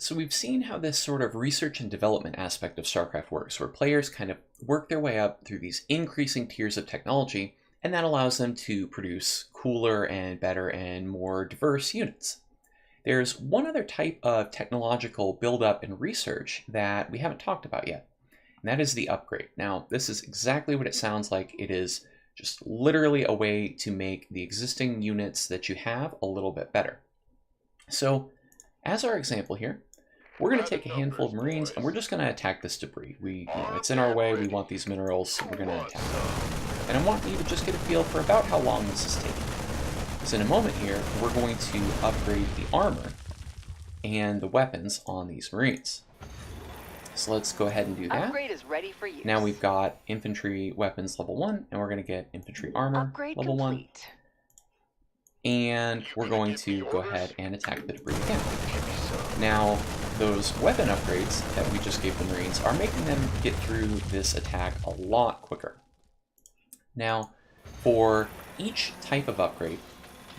So we've seen how this sort of research and development aspect of StarCraft works, where players kind of work their way up through these increasing tiers of technology, and that allows them to produce cooler and better and more diverse units. There's one other type of technological buildup and research that we haven't talked about yet, and that is the upgrade. Now, this is exactly what it sounds like. It is just literally a way to make the existing units that you have a little bit better. So, as our example here, we're going to take a handful of Marines and we're just going to attack this debris. It's in our way, we want these minerals, so we're going to attack it. And I want you to just get a feel for about how long this is taking. So in a moment here, we're going to upgrade the armor and the weapons on these Marines. So let's go ahead and do that. Upgrade is ready for use. Now we've got infantry weapons level 1, and we're going to get infantry armor level 1. And we're going to go ahead and attack the debris again. Now, those weapon upgrades that we just gave the Marines are making them get through this attack a lot quicker. Now, for each type of upgrade,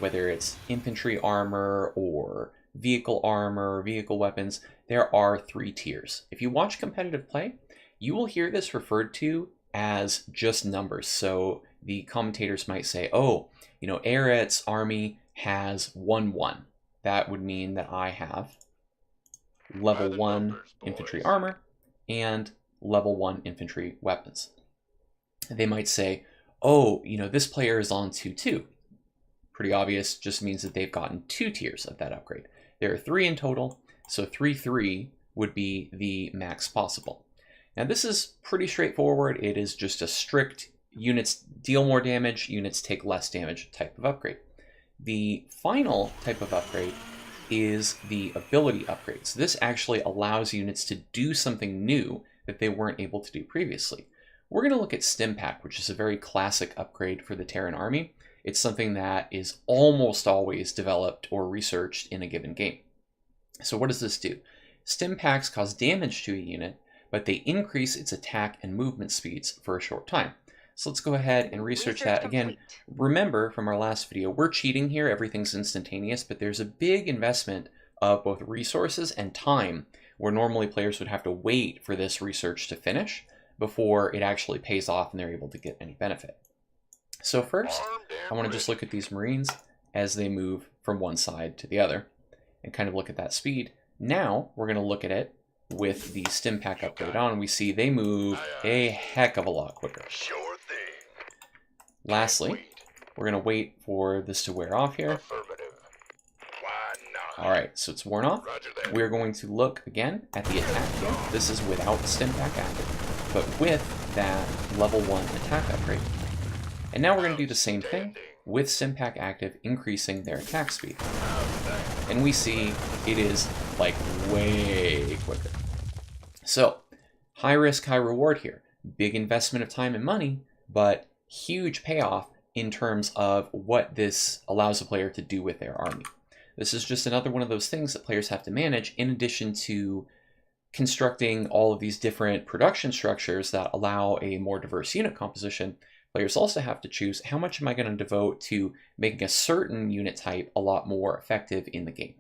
whether it's infantry armor or vehicle armor, vehicle weapons, there are 3 tiers. If you watch competitive play, you will hear this referred to as just numbers. So the commentators might say, oh, Aerith's army has 1-1. That would mean that I have level 1 infantry armor and level 1 infantry weapons. They might say, oh, this player is on 2-2. Pretty obvious, just means that they've gotten 2 tiers of that upgrade. There are 3 in total, so 3-3 would be the max possible. Now this is pretty straightforward. It is just a strict units deal more damage, units take less damage type of upgrade. The final type of upgrade is the ability upgrade. So this actually allows units to do something new that they weren't able to do previously. We're going to look at Stimpack, which is a very classic upgrade for the Terran army. It's something that is almost always developed or researched in a given game. So what does this do? Stimpaks cause damage to a unit, but they increase its attack and movement speeds for a short time. So let's go ahead and research that. Again, remember from our last video, we're cheating here, everything's instantaneous, but there's a big investment of both resources and time where normally players would have to wait for this research to finish before it actually pays off and they're able to get any benefit. So first, I want to just look at these Marines as they move from one side to the other and kind of look at that speed. Now, we're going to look at it with the Stimpack upgrade on. We see they move a heck of a lot quicker. Lastly, we're going to wait for this to wear off here. Alright, so it's worn off. We're going to look again at the attack here. This is without Stimpack active, but with that level 1 attack upgrade. And now we're going to do the same thing with Stimpack active, increasing their attack speed. And we see it is like way quicker. So, high risk, high reward here. Big investment of time and money, but huge payoff in terms of what this allows a player to do with their army. This is just another one of those things that players have to manage in addition to constructing all of these different production structures that allow a more diverse unit composition. Players also have to choose how much am I going to devote to making a certain unit type a lot more effective in the game.